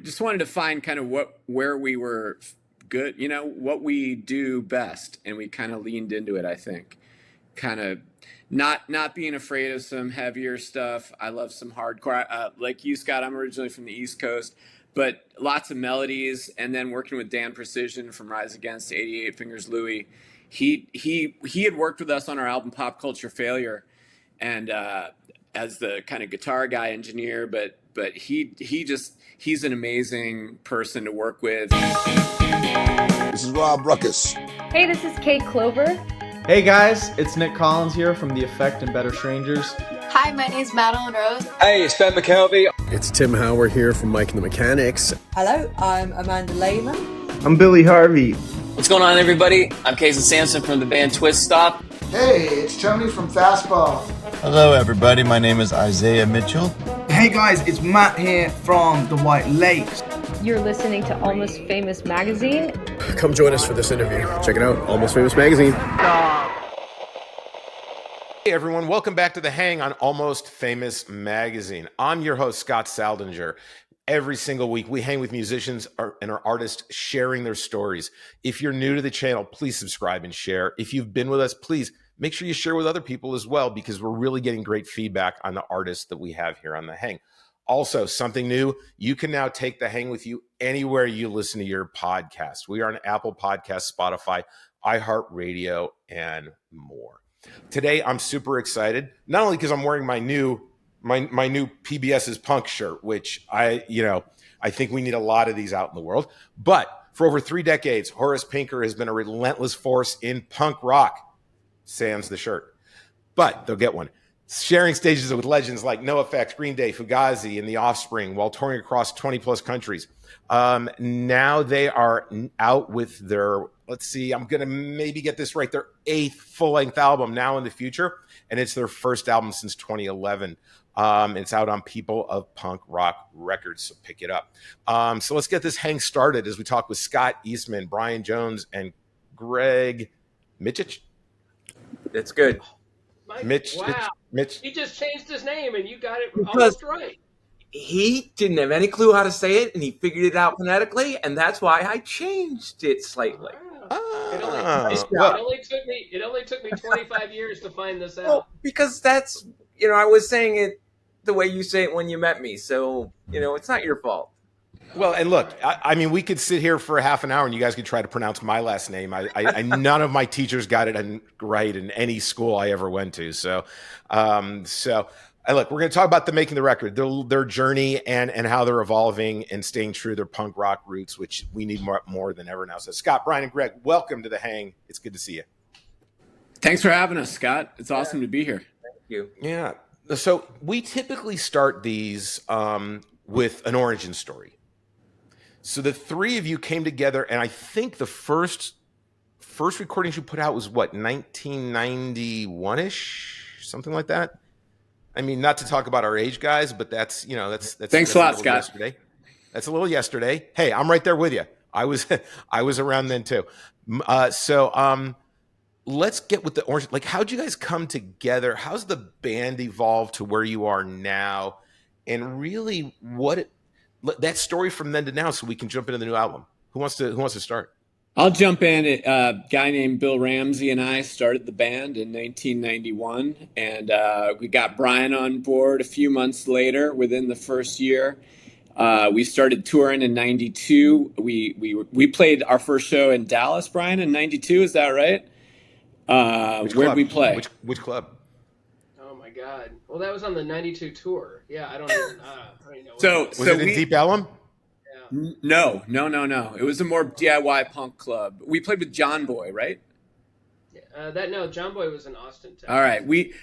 just wanted to find kind of where we were good, what we do best, and we kind of leaned into it. I think, kind of not being afraid of some heavier stuff. I love some hardcore, like you, Scott. I'm originally from the East Coast, but lots of melodies, and then working with Dan Precision from Rise Against, 88 Fingers Louie. He had worked with us on our album Pop Culture Failure, and as the kind of guitar guy engineer, but he's an amazing person to work with. This is Rob Ruckus. Hey, this is Kate Clover. Hey guys, it's Nick Collins here from The Effect and Better Strangers. Hi, my name is Madeline Rose. Hey, it's Ben McKelvey. It's Tim Howard here from Mike and the Mechanics. Hello, I'm Amanda Lehman. I'm Billy Harvey. What's going on, everybody? I'm Casey Sampson from the band Twist Stop. Hey, it's Tony from Fastball. Hello, everybody. My name is Isaiah Mitchell. Hey guys, it's Matt here from the White Lakes. You're listening to Almost Famous Magazine. Come join us for this interview. Check it out, Almost Famous Magazine. Hey everyone, welcome back to The Hang on Almost Famous Magazine. I'm your host, Scott Saldinger. Every single week, we hang with musicians and our artists sharing their stories. If you're new to the channel, please subscribe and share. If you've been with us, please make sure you share with other people as well, because we're really getting great feedback on the artists that we have here on The Hang. Also, something new, you can now take The Hang with you anywhere you listen to your podcast. We are on Apple Podcasts, Spotify, iHeartRadio, and more. Today, I'm super excited, not only because I'm wearing my new PBS's Punk shirt, which I think we need a lot of these out in the world, but for over 3 decades, Horace Pinker has been a relentless force in punk rock, sans the shirt. But they'll get one. Sharing stages with legends like NOFX, Green Day, Fugazi, and the Offspring while touring across 20-plus countries. Now they are out with their, I'm going to maybe get this right, their 8th full-length album, Now in the Future, and it's their first album since 2011. It's out on People of Punk Rock Records, so pick it up. So let's get this hang started as we talk with Scott Eastman, Bryan Jones, and Greg Mytych. That's good. Mitch. He just changed his name and you got it almost right. He didn't have any clue how to say it, and he figured it out phonetically, and that's why I changed it slightly. It only took me 25 years to find this out. Well, because that's, I was saying it the way you say it when you met me, so, it's not your fault. Well, and look, I mean, we could sit here for a half an hour and you guys could try to pronounce my last name. I none of my teachers got it right in any school I ever went to. So look, we're going to talk about the making the record, their journey and how they're evolving and staying true to their punk rock roots, which we need more than ever now. So Scott, Bryan, and Greg, welcome to The Hang. It's good to see you. Thanks for having us, Scott. It's awesome to be here. Thank you. Yeah. So we typically start these with an origin story. So the three of you came together, and I think the first recordings you put out was what, 1991-ish, something like that. I mean, not to talk about our age, guys, but that's Thanks a lot, Scott. Yesterday. That's a little yesterday. Hey, I'm right there with you. I was around then too. Let's get with the orange. Like, how'd you guys come together? How's the band evolved to where you are now? And really, that story from then to now, so we can jump into the new album. Who wants to start? I'll jump in. A guy named Bill Ramsey and I started the band in 1991, and we got Bryan on board a few months later. Within the first year, we started touring in '92. We played our first show in Dallas, Bryan, in '92. Is that right? Where'd we play? Which club? Oh my God! Well, that was on the '92 tour. Yeah, I don't even know. So was it in Deep Ellum? Yeah. No. It was a more DIY punk club. We played with John Boy, right? John Boy was in Austin, Texas. All right. We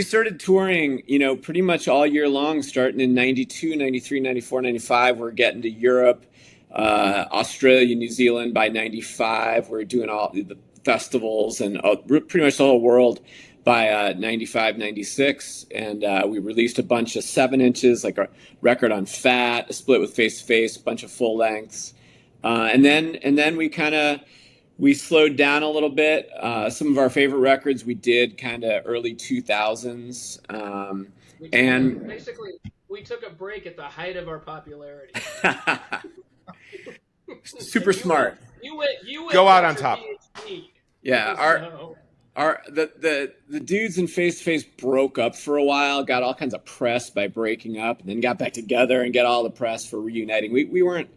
started touring, pretty much all year long, starting in 92, 93, 94, 95. We're getting to Europe, Australia, New Zealand by 95. We're doing all the festivals and pretty much the whole world by 95, 96. And we released a bunch of 7 inches, like a record on Fat, a split with Face to Face, a bunch of full lengths. And then we slowed down a little bit. Some of our favorite records we did kind of early 2000s. Basically, we took a break at the height of our popularity. super smart. You went Go out on top. PhD. Yeah, the dudes in Face to Face broke up for a while, got all kinds of press by breaking up, and then got back together and got all the press for reuniting. We weren't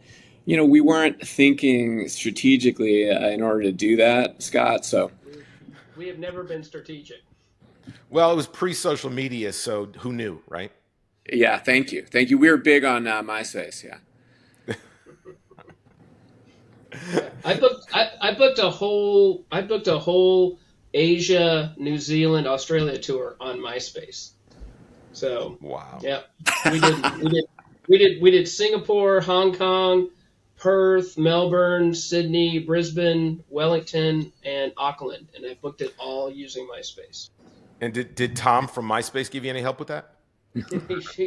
thinking strategically in order to do that, Scott. So we have never been strategic. Well, it was pre-social media, so who knew, right? Yeah, thank you. We were big on MySpace, yeah. I booked a whole Asia, New Zealand, Australia tour on MySpace. So wow. Yeah, we did Singapore, Hong Kong, Perth, Melbourne, Sydney, Brisbane, Wellington, and Auckland, and I booked it all using MySpace. And did Tom from MySpace give you any help with that? He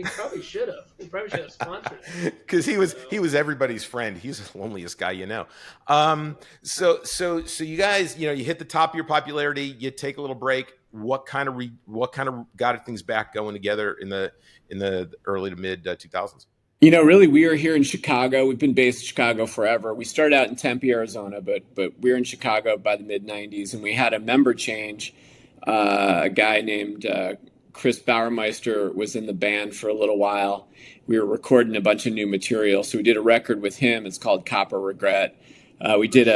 probably should have. He probably should have sponsored it. Because he was everybody's friend. He's the loneliest guy you know. So you guys, you hit the top of your popularity. You take a little break. What kind of got things back going together in the early to mid 2000s? Really, we are here in Chicago. We've been based in Chicago forever. We started out in Tempe, Arizona, but we were in Chicago by the mid 90s, and we had a member change. A guy named Chris Bauermeister was in the band for a little while. We were recording a bunch of new material, so we did a record with him. It's called Copper Regret. We did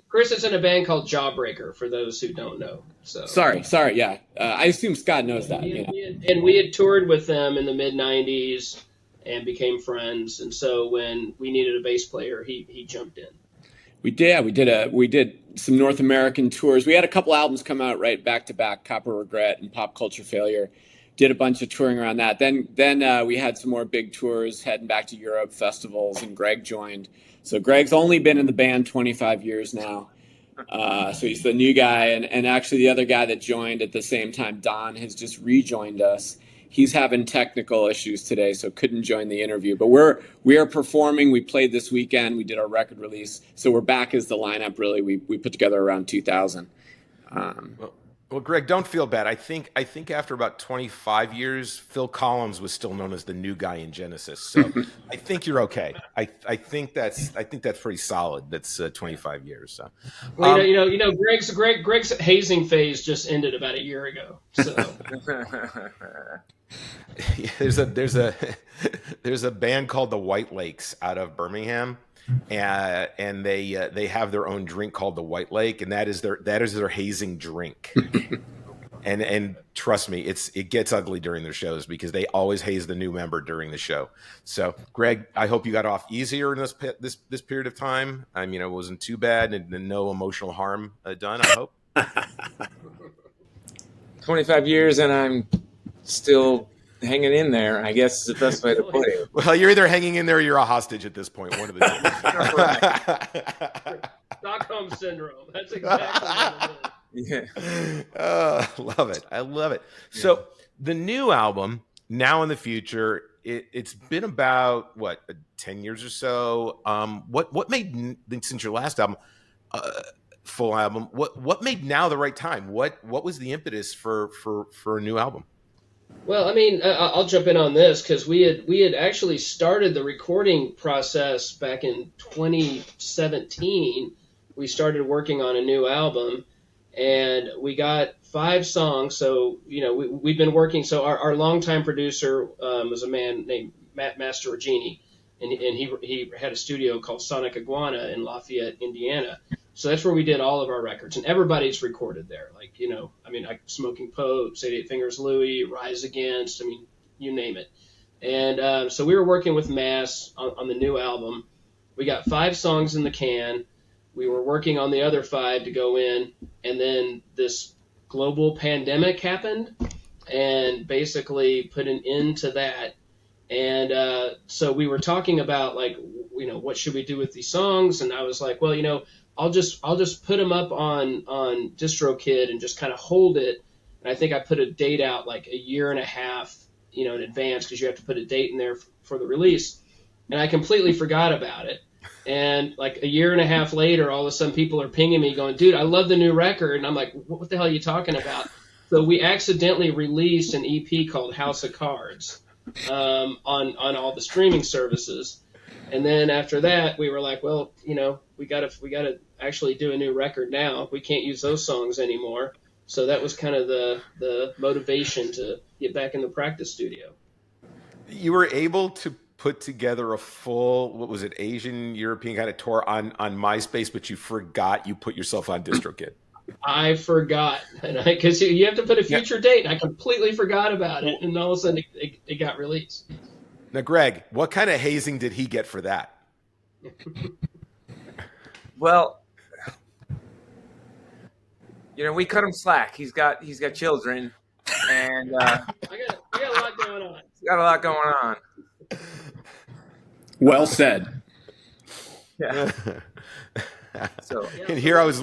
Chris is in a band called Jawbreaker, for those who don't know. So sorry, yeah. I assume Scott knows that. And we had toured with them in the mid '90s and became friends. And so when we needed a bass player, he jumped in. We did some North American tours. We had a couple albums come out right back to back, Copper Regret and Pop Culture Failure. Did a bunch of touring around that. Then we had some more big tours heading back to Europe, festivals, and Greg joined. So Greg's only been in the band 25 years now. So he's the new guy. And actually the other guy that joined at the same time, Don, has just rejoined us. He's having technical issues today, so couldn't join the interview. But we are performing. We played this weekend. We did our record release, so we're back as the lineup. Really, we put together around 2000. Well, Greg, don't feel bad. I think after about 25 years, Phil Collins was still known as the new guy in Genesis. So I think you're okay. I think that's pretty solid. That's 25 years. So, well, Greg's hazing phase just ended about a year ago. So. There's a band called the White Lakes out of Birmingham, and they have their own drink called the White Lake, and that is their hazing drink. and trust me, it gets ugly during their shows because they always haze the new member during the show. So, Greg, I hope you got off easier in this period of time. I mean, it wasn't too bad, and no emotional harm done. I hope. 25 years, and I'm still hanging in there, I guess is the best way to put it. Well, you're either hanging in there or you're a hostage at this point. One of the two. Stockholm syndrome. That's exactly what it is. Yeah. Love it. I love it. Yeah. So the new album, Now and the Future, it's been about 10 years or so. What made, since your last album, full album, what made now the right time? What was the impetus for a new album? Well, I mean, I'll jump in on this because we had actually started the recording process back in 2017. We started working on a new album, and we got 5 songs. So we've been working. So our longtime producer was a man named Matt Mastroregini, and he had a studio called Sonic Iguana in Lafayette, Indiana. So that's where we did all of our records, and everybody's recorded there. Like, Smoking Pope, 88 Fingers Louie, Rise Against, you name it. And so we were working with Mass on the new album. We got 5 songs in the can. We were working on the other 5 to go in, and then this global pandemic happened and basically put an end to that. And so we were talking about, what should we do with these songs? And I was like, well, I'll just put them up on DistroKid and just kind of hold it. And I think I put a date out like a year and a half, in advance, because you have to put a date in there for the release. And I completely forgot about it. And like a year and a half later, all of a sudden people are pinging me going, dude, I love the new record. And I'm like, what the hell are you talking about? So we accidentally released an EP called House of Cards on all the streaming services. And then after that, we were like, well, we gotta actually do a new record now. We can't use those songs anymore. So that was kind of the motivation to get back in the practice studio. You were able to put together a full, what was it, Asian European kind of tour on MySpace, but you forgot you put yourself on DistroKid. I forgot, because you have to put a future date. And I completely forgot about it, and all of a sudden it got released. Now, Greg, what kind of hazing did he get for that? Well, we cut him slack. He's got children, and I got a lot going on. He's got a lot going on. Well said. Yeah. And here I was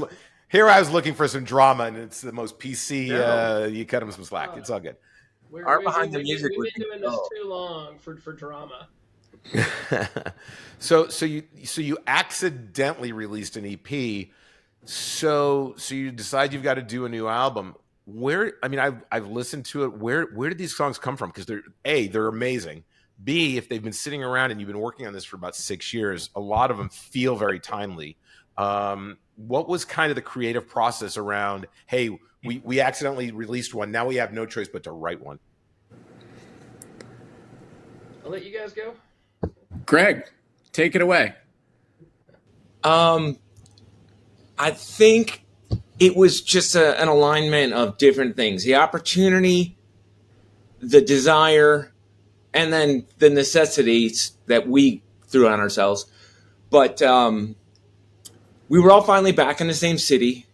looking for some drama, and it's the most PC. You cut him some slack. It's all good. Art behind the music. We've been doing this too long for drama. So you accidentally released an EP. So you decide you've got to do a new album. I've listened to it. Where did these songs come from? Because they're amazing. B, if they've been sitting around and you've been working on this for about 6 years, a lot of them feel very timely. What was kind of the creative process around, hey, we accidentally released one, now we have no choice but to write one? I'll let you guys go. Greg, take it away. I think it was just an alignment of different things. The opportunity, the desire, and then the necessities that we threw on ourselves. But we were all finally back in the same city.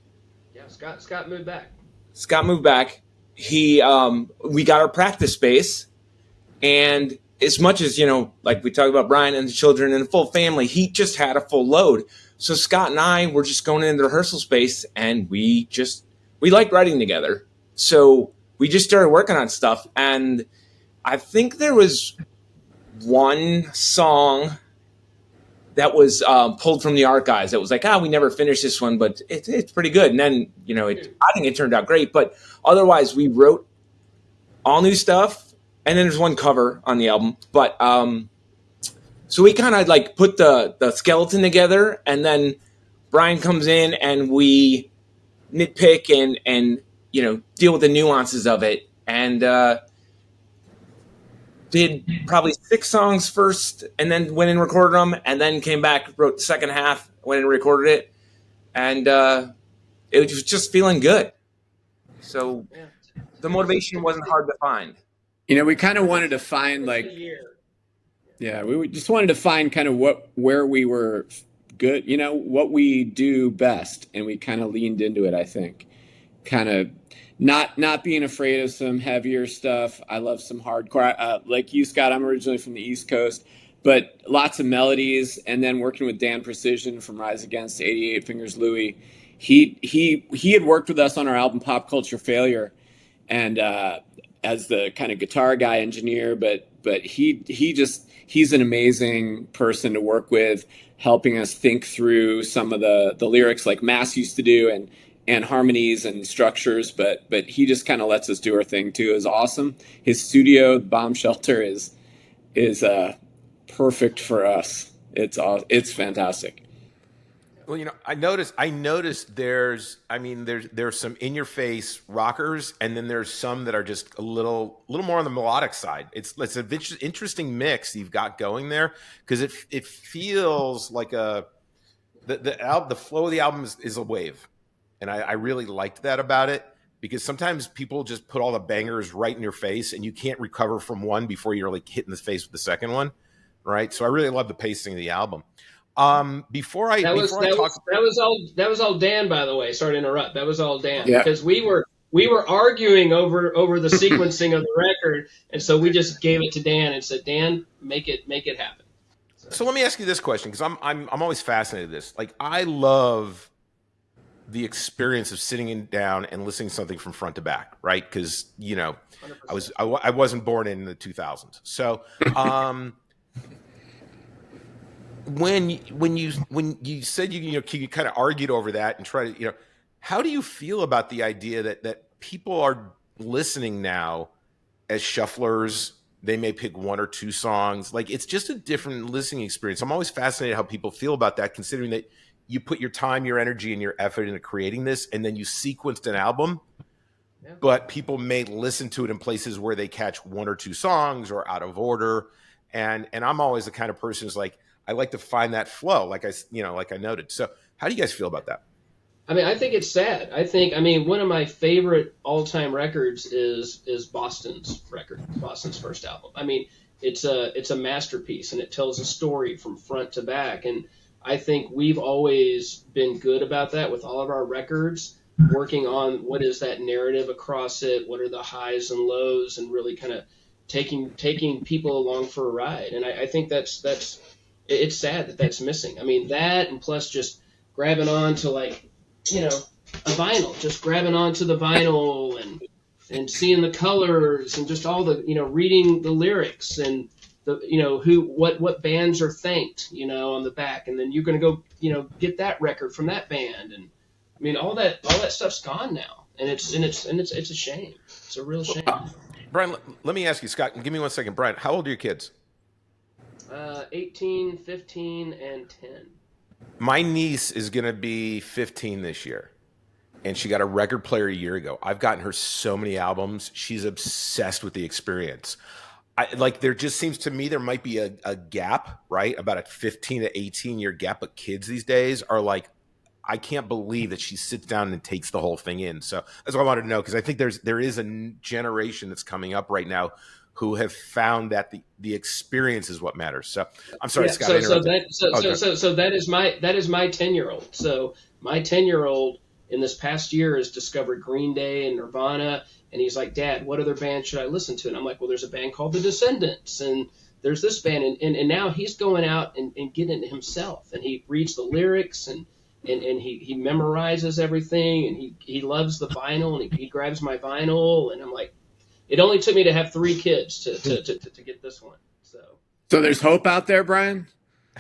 Yeah, Scott moved back. Scott moved back. We got our practice space, and as much as, like we talked about Bryan and the children and the full family, he just had a full load. So Scott and I were just going into the rehearsal space, and we liked writing together. So we just started working on stuff, and I think there was one song that was pulled from the archives. That was like, we never finished this one, but it's pretty good. And then, I think it turned out great. But otherwise, we wrote all new stuff. And then there's one cover on the album. But so we kind of like put the skeleton together. And then Bryan comes in and we nitpick and deal with the nuances of it. And did probably 6 songs first, and then went and recorded them, and then came back, wrote the second half, went and recorded it, and it was just feeling good. So the motivation wasn't hard to find. We kind of wanted to find we just wanted to find kind of where we were good, what we do best, and we kind of leaned into it. I think, kind of. Not being afraid of some heavier stuff. I love some hardcore. Like you, Scott, I'm originally from the East Coast, but lots of melodies. And then working with Dan Precision from Rise Against, 88 Fingers Louie. He had worked with us on our album Pop Culture Failure, and as the kind of guitar guy engineer. But he's an amazing person to work with, helping us think through some of the lyrics like Mass used to do, and harmonies and structures, but he just kind of lets us do our thing too. Is awesome. His studio, Bomb Shelter, is perfect for us. It's fantastic. Well, I noticed there's some in your face rockers, and then there's some that are just a little more on the melodic side. It's an interesting mix you've got going there, because it feels like the flow of the album is a wave. And I really liked that about it, because sometimes people just put all the bangers right in your face, and you can't recover from one before you're like hit in the face with the second one, right? So I really love the pacing of the album. That was all Dan, by the way. Sorry to interrupt. That was all Dan, because we were arguing over the sequencing of the record, and so we just gave it to Dan and said, Dan, make it happen. So let me ask you this question, because I'm always fascinated with this. Like, I love the experience of sitting down and listening to something from front to back, right? Because I wasn't born in the 2000s. So when you said you kind of argued over that and try to how do you feel about the idea that people are listening now as shufflers, They may pick one or two songs. Like, it's just a different listening experience. I'm always fascinated how people feel about that, considering that you put your time, your energy, and your effort into creating this, and then you sequenced an album. Yeah. But people may listen to it in places where they catch one or two songs or out of order. And I'm always the kind of person who's like, I like to find that flow, like I noted. So how do you guys feel about that? I mean, I think it's sad. I mean, one of my favorite all-time records is Boston's first album. I mean, it's a masterpiece, and it tells a story from front to back. And I think we've always been good about that with all of our records, working on what is that narrative across it, what are the highs and lows, and really kind of taking people along for a ride. And I think that's it's sad that that's missing. I mean, that, and plus just grabbing on to, like, you know, a vinyl, just grabbing onto the vinyl and seeing the colors and just all the, you know, reading the lyrics and the, you know, what bands are thanked, you know, on the back, and then you're going to go, you know, get that record from that band, and I mean, all that stuff's gone now, and it's a shame. It's a real shame. Bryan, let me ask you, Scott, give me 1 second. Bryan, how old are your kids? 18, 15, and 10. My niece is going to be 15 this year, and she got a record player a year ago. I've gotten her so many albums. She's obsessed with the experience. There just seems to me there might be a gap, right? About a 15 to 18-year gap, but kids these days are like, I can't believe that she sits down and takes the whole thing in. So that's what I wanted to know, because I think there is a generation that's coming up right now who have found that the experience is what matters. So I'm sorry, Scott. So that is my 10-year-old. So my 10-year-old in this past year has discovered Green Day and Nirvana, and he's like, Dad, what other band should I listen to? And I'm like, well, there's a band called The Descendants, and there's this band, and now he's going out and getting it himself, and he reads the lyrics and he memorizes everything, and he loves the vinyl, and he grabs my vinyl, and I'm like, it only took me to have 3 kids to get this one. So there's hope out there, Bryan?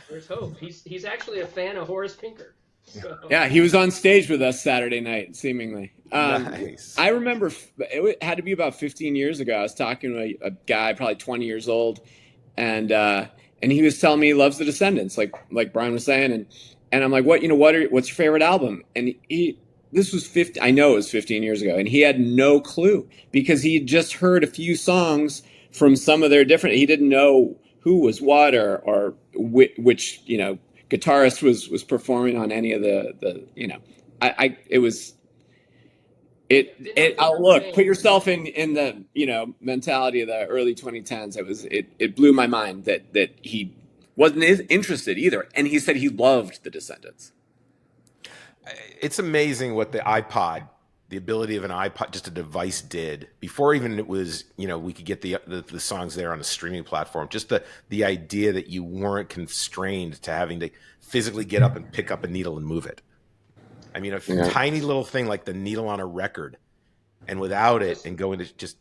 There's hope. He's actually a fan of Horace Pinker. So. Yeah, he was on stage with us Saturday night, seemingly. Nice. I remember it had to be about 15 years ago. I was talking to a guy, probably 20 years old, and he was telling me he loves The Descendants, like Bryan was saying, and I'm like, what's your favorite album? And this was 50. I know it was 15 years ago, and he had no clue because he had just heard a few songs from some of their different. He didn't know who was what or which guitarist was performing on any of the put yourself in the mentality of the early 2010s. It blew my mind that he wasn't interested either, and he said he loved The Descendants. It's amazing what the ability of an iPod, just a device, did before even it was, we could get the songs there on a streaming platform. Just the idea that you weren't constrained to having to physically get up and pick up a needle and move it. I mean, tiny little thing like the needle on a record, and without it, and go into just.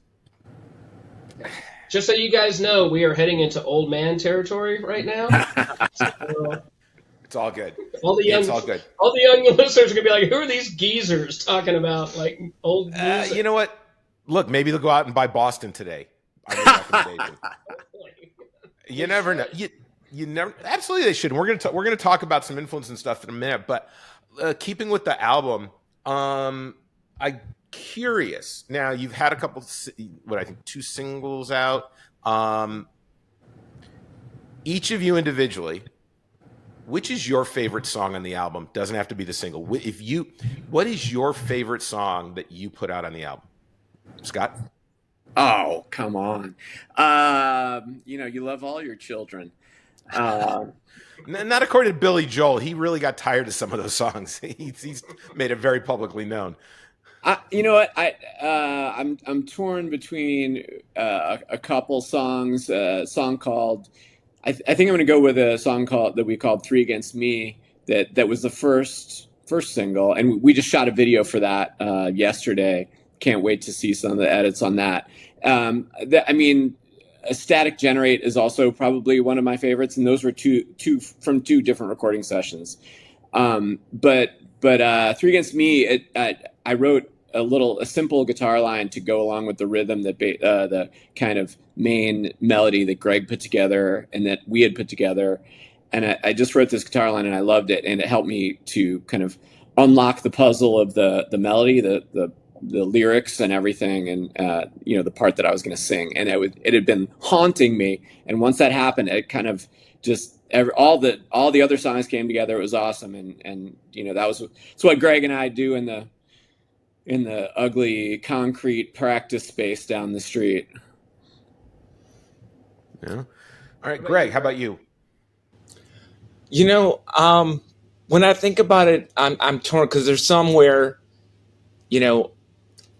Just so you guys know, we are heading into old man territory right now. It's all good. It's all good. All the young listeners are gonna be like, "Who are these geezers talking about like old music?" You know what? Look, maybe they'll go out and buy Boston today. You never know. You never. Absolutely, they should. We're gonna talk about some influence and stuff in a minute. But keeping with the album, I'm curious. Now you've had a couple, 2 singles out. Each of you individually. Which is your favorite song on the album? Doesn't have to be the single. What is your favorite song that you put out on the album? Scott? Oh, come on. You love all your children. Not according to Billy Joel. He really got tired of some of those songs. He's made it very publicly known. You know what? I'm torn between a couple songs. A song called... I think I'm going to go with a song that we called 3 Against Me. That was the first single, and we just shot a video for that yesterday. Can't wait to see some of the edits on that. Static Generate is also probably one of my favorites, and those were two from 2 different recording sessions. But 3 Against Me, I wrote a simple guitar line to go along with the rhythm, the kind of main melody that Greg put together and that we had put together. And I just wrote this guitar line and I loved it, and it helped me to kind of unlock the puzzle of the melody, the lyrics and everything, and the part that I was going to sing. And it had been haunting me, and once that happened, it kind of just all the other songs came together. It was awesome, and it's what Greg and I do in the ugly concrete practice space down the street. Yeah. All right, Greg, how about you? When I think about it, I'm torn, because there's some where,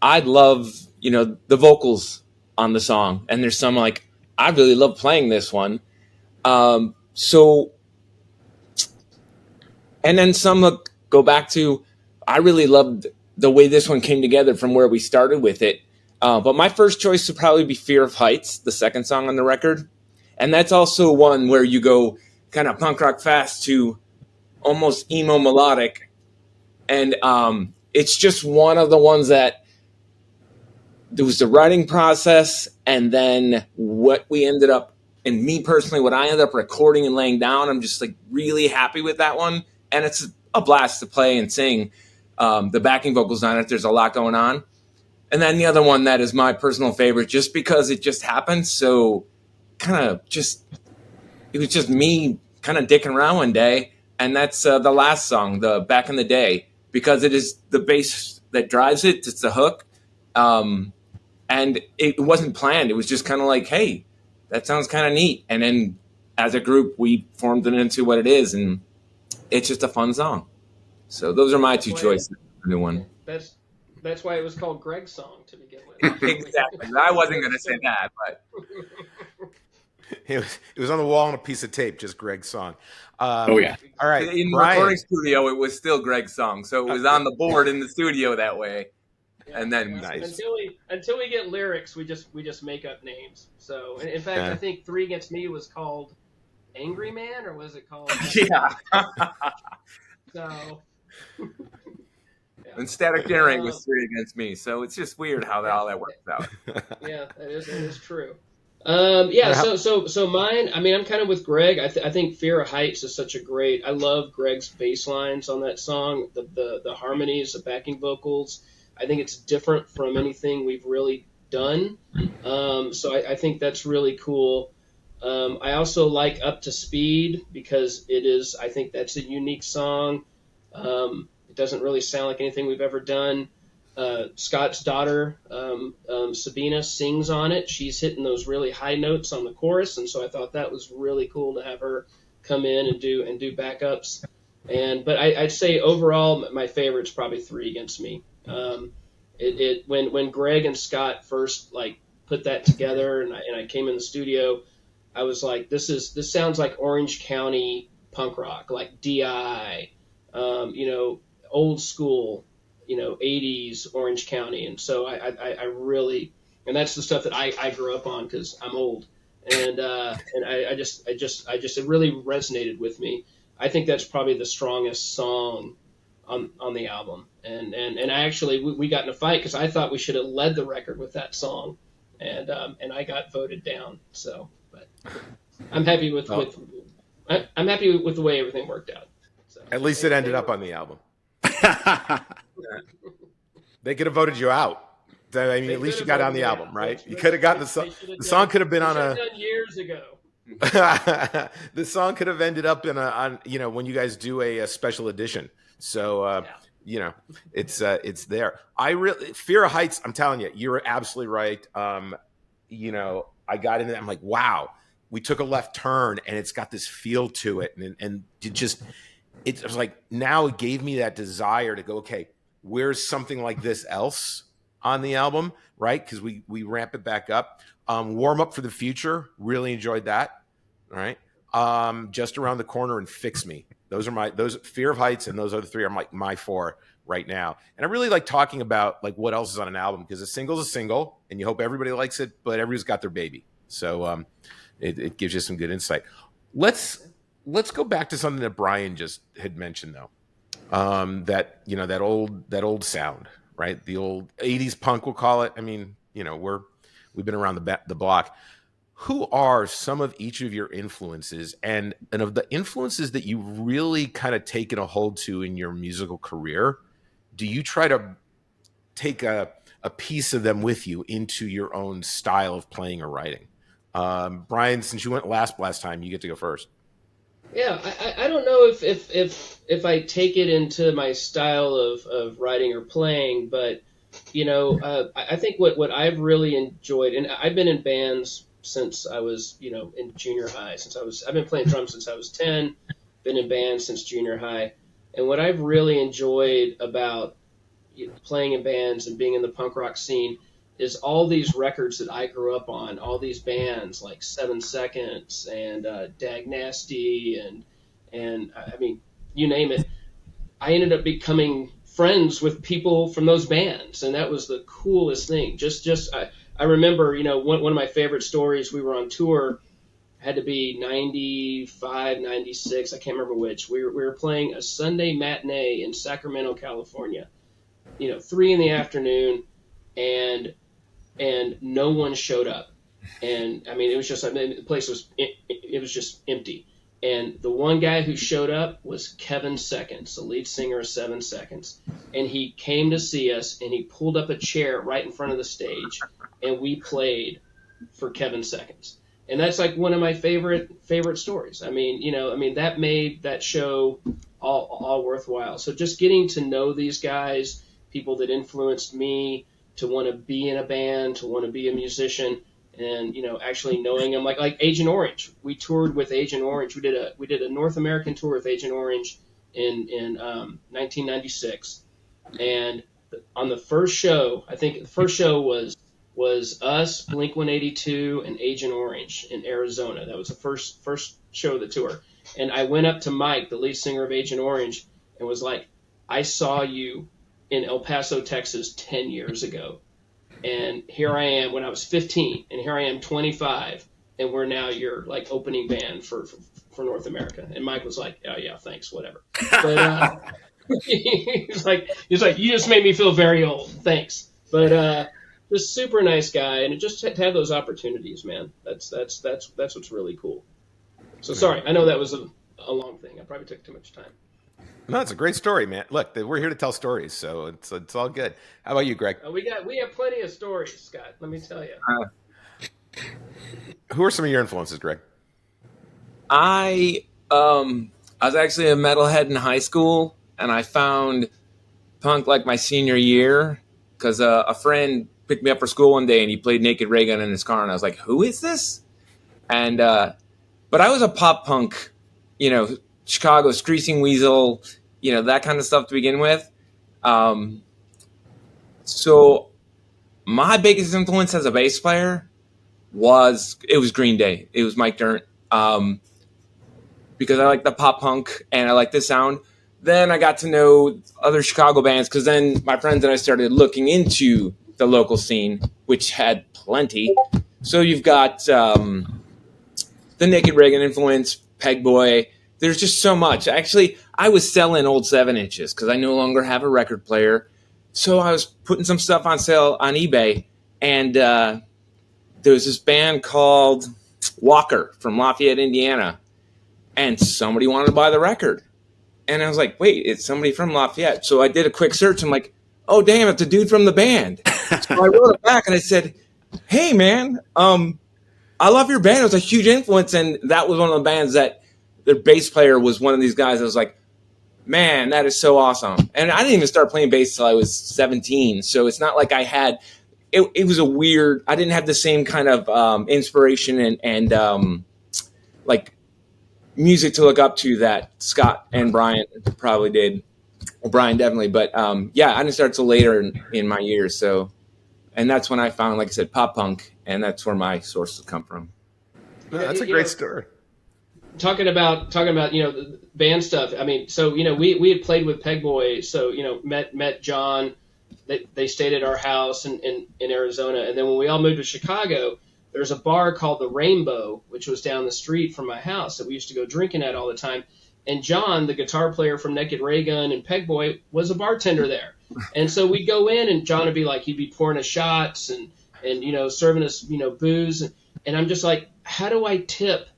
I love, the vocals on the song, and there's some like, I really love playing this one. And then some go back to, I really loved the way this one came together from where we started with it. But my first choice would probably be Fear of Heights, the second song on the record. And that's also one where you go kind of punk rock fast to almost emo melodic. And it's just one of the ones that there was the writing process, and then what we ended up, and me personally, what I ended up recording and laying down, I'm just like really happy with that one. And it's a blast to play and sing. The backing vocals on it, there's a lot going on. And then the other one that is my personal favorite, just because it just happened. So it was just me kind of dicking around one day. And that's the last song, the Back in the Day, because it is the bass that drives it. It's the hook. And it wasn't planned. It was just kind of like, hey, that sounds kind of neat. And then as a group, we formed it into what it is. And it's just a fun song. So those are my two choices. The new one. That's why it was called Greg's song to begin with. Exactly. I wasn't going to say that, but it was on the wall on a piece of tape, just Greg's song. Oh yeah. All right. In the Bryan. recording studio, it was still Greg's song, so it was on the board in the studio that way. Yeah, and then nice. Until we get lyrics, we just make up names. So in fact, I think Three Against Me was called Angry Man, or was it called? Yeah. So. And Static Generate was Three Against Me, so it's just weird how all that works out. Yeah, it is true. So mine, I mean, I'm kind of with Greg. I think Fear of Heights is such a great. I love Greg's bass lines on that song, the harmonies, the backing vocals. I think it's different from anything we've really done. So I think that's really cool. I also like Up to Speed because it is. I think that's a unique song. It doesn't really sound like anything we've ever done. Scott's daughter, Sabina, sings on it. She's hitting those really high notes on the chorus, and so I thought that was really cool to have her come in and do backups. But I'd say overall, my favorite's probably Three Against Me. When Greg and Scott first put that together, and I came in the studio, I was like, this sounds like Orange County punk rock, like DI, old school, 80s Orange County. And so I really, and that's the stuff that I grew up on because I'm old. And I just, it really resonated with me. I think that's probably the strongest song on the album. And I actually, we got in a fight because I thought we should have led the record with that song. And I got voted down. So, but I'm happy with I'm happy with the way everything worked out. So, at least it ended up on the album. They could have voted you out. I mean, at least you got on the album, right? You could have gotten the song. The song could have been on a. Done years ago. The song could have ended up on when you guys do a special edition. So it's there. Fear of Heights. I'm telling you, you're absolutely right. I got into that. I'm like, wow. We took a left turn, and it's got this feel to it, and it was like, now it gave me that desire to go, okay, where's something like this else on the album, right? Because we ramp it back up. Warm Up for the Future, really enjoyed that. All right. Just Around the Corner and Fix Me. Those Fear of Heights and those other three are my four right now. And I really like talking about what else is on an album, because a single's a single and you hope everybody likes it, but everybody's got their baby. So it gives you some good insight. Let's go back to something that Bryan just had mentioned, though. That old sound, right? The old 80s punk, we'll call it. I mean, you know, we've been around the block. Who are some of each of your influences, and of the influences that you really kind of taken a hold to in your musical career? Do you try to take a piece of them with you into your own style of playing or writing? Bryan, since you went last time, you get to go first. Yeah, I don't know if I take it into my style of writing or playing, but you know, I think what I've really enjoyed, and I've been in bands since I was, you know, in junior high. I've been playing drums since I was 10, been in bands since junior high, and what I've really enjoyed about playing in bands and being in the punk rock scene is all these records that I grew up on, all these bands like 7 Seconds and Dag Nasty and I mean, you name it. I ended up becoming friends with people from those bands, and that was the coolest thing. I remember, you know, one of my favorite stories, we were on tour, had to be 95, 96, I can't remember which. We were playing a Sunday matinee in Sacramento, California, you know, 3 p.m, and no one showed up. And I mean, it was just, I mean, the place was, it was just empty. And the one guy who showed up was Kevin Seconds, the lead singer of 7 Seconds. And he came to see us, and he pulled up a chair right in front of the stage, and we played for Kevin Seconds. And that's like one of my favorite stories. I mean, you know, that made that show all worthwhile. So just getting to know these guys, people that influenced me to want to be in a band, to want to be a musician, and, you know, actually knowing them, like Agent Orange. We toured with Agent Orange. We did a North American tour with Agent Orange in 1996. And on the first show, I think the first show was us, Blink-182, and Agent Orange in Arizona. That was the first show of the tour. And I went up to Mike, the lead singer of Agent Orange, and was like, I saw you in El Paso, Texas 10 years ago. And here I am when I was 15, and here I am 25, and we're now your like opening band for North America. And Mike was like, oh yeah, thanks, whatever. But he's like, you just made me feel very old. Thanks. But just super nice guy, and just to have those opportunities, man. That's what's really cool. So sorry, I know that was a long thing. I probably took too much time. No, it's a great story, man. Look, we're here to tell stories, so it's all good. How about you, Greg? We have plenty of stories, Scott. Let me tell you. Who are some of your influences, Greg? I was actually a metalhead in high school, and I found punk like my senior year because a friend picked me up for school one day, and he played Naked Ray Gun in his car, and I was like, "Who is this?" And but I was a pop punk, you know, Chicago, Screeching Weasel, you know, that kind of stuff to begin with. So my biggest influence as a bass player was Green Day. It was Mike Dirnt, because I like the pop punk and I like the sound. Then I got to know other Chicago bands because then my friends and I started looking into the local scene, which had plenty. So you've got the Naked Ray Gun influence, Pegboy. There's just so much. Actually, I was selling old 7-inches because I no longer have a record player. So I was putting some stuff on sale on eBay. And there was this band called Walker from Lafayette, Indiana. And somebody wanted to buy the record. And I was like, wait, it's somebody from Lafayette. So I did a quick search. I'm like, oh, damn, it's a dude from the band. So I wrote it back and I said, hey, man, I love your band. It was a huge influence. And that was one of the bands that their bass player was one of these guys. I was like, man, that is so awesome. And I didn't even start playing bass till I was 17. So it's not like I had, it was a weird, I didn't have the same kind of inspiration and like music to look up to that Scott and Bryan probably did. Well, Bryan definitely. But yeah, I didn't start till later in my years. So, and that's when I found, like I said, pop punk. And that's where my sources come from. That's a great story. Talking about you know, the band stuff. I mean, so you know, we had played with Pegboy, so you know, met John. They stayed at our house in Arizona, and then when we all moved to Chicago, there's a bar called the Rainbow, which was down the street from my house that we used to go drinking at all the time. And John, the guitar player from Naked Raygun and Pegboy, was a bartender there. And so we'd go in, and John would be like, he'd be pouring us shots and serving us, booze. And I'm just like, how do I tip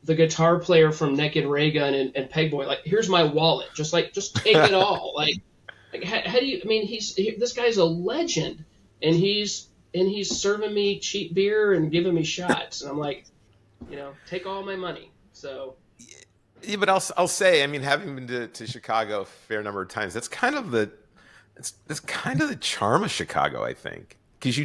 the guitar player from Naked Raygun and Pegboy? Like, here's my wallet. Just take it all. Like how do you, this guy's a legend, and he's serving me cheap beer and giving me shots. And I'm like, take all my money. So. Yeah, but I'll say, having been to Chicago a fair number of times, that's kind of the charm of Chicago, I think, because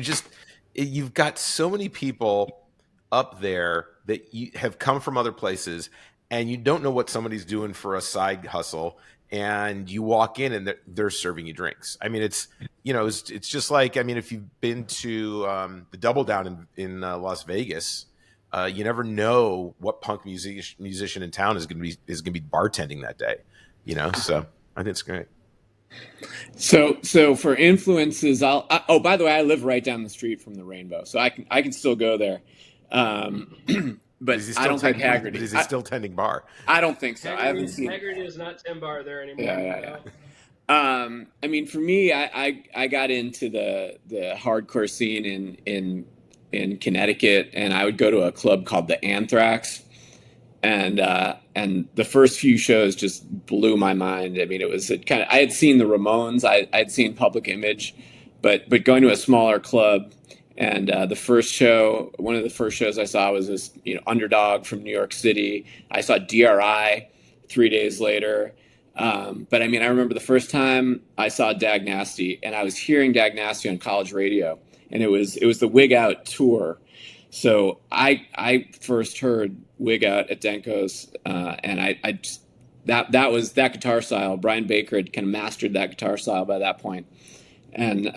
you've got so many people up there that you have come from other places, and you don't know what somebody's doing for a side hustle, and you walk in and they're serving you drinks. It's just like, if you've been to the Double Down in Las Vegas. You never know what punk musician in town is going to be bartending that day, So I think it's great. So for influences, by the way, I live right down the street from the Rainbow, so I can still go there. But I don't think Haggerty. Is he still tending bar? I don't think so. Haggerty, I haven't seen. Haggerty is not 10 bar there anymore. Yeah. For me, I got into the hardcore scene in Connecticut, and I would go to a club called the Anthrax, and the first few shows just blew my mind. It was I had seen the Ramones, I'd seen Public Image, but going to a smaller club, and one of the first shows I saw was this underdog from New York City. I saw DRI 3 days later. But I remember the first time I saw Dag Nasty, and I was hearing Dag Nasty on college radio. And it was the Wig Out tour. So I first heard Wig Out at Denko's, and that guitar style. Brian Baker had kind of mastered that guitar style by that point. And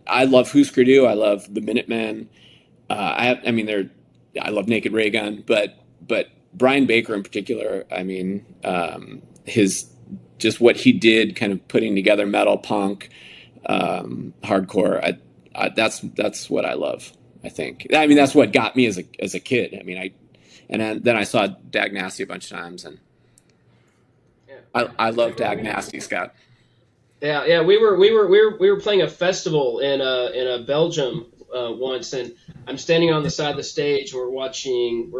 I love Husker Du. I love the Minutemen. I love Naked Raygun, but Brian Baker in particular. His just what he did, kind of putting together metal, punk, hardcore. That's what I love. I think. That's what got me as a kid. Then I saw Dag Nasty a bunch of times, and I love Dag Nasty, Scott. Yeah. We were playing a festival in Belgium once, and I'm standing on the side of the stage. We're watching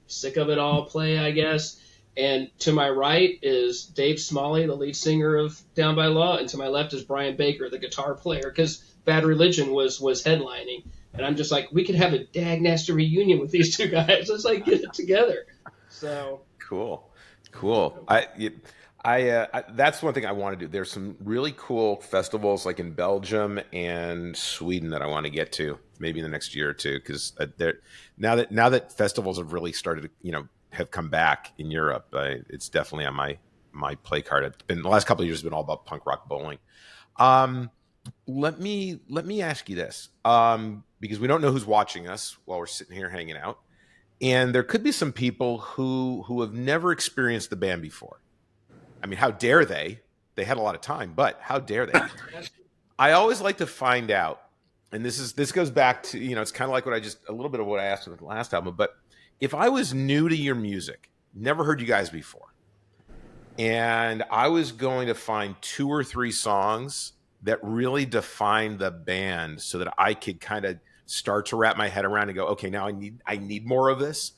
Sick of It All play, I guess. And to my right is Dave Smalley, the lead singer of Down by Law, and to my left is Brian Baker, the guitar player, because Bad Religion was headlining. And I'm just like, we could have a Dag Nasty reunion with these two guys. Let's get it together. So cool. That's one thing I want to do. There's some really cool festivals like in Belgium and Sweden that I want to get to maybe in the next year or two, because now that festivals have really started to have come back in Europe, it's definitely on my play card. It's been the last couple of years has been all about punk rock bowling. Let me ask you this, because we don't know who's watching us while we're sitting here hanging out, and there could be some people who have never experienced the band before. How dare they? They had a lot of time, but how dare they? I always like to find out, and this goes back to it's kind of like a little bit of what I asked with the last album, but if I was new to your music, never heard you guys before, and I was going to find 2 or 3 songs that really define the band so that I could kind of start to wrap my head around and go, okay, now I need more of this.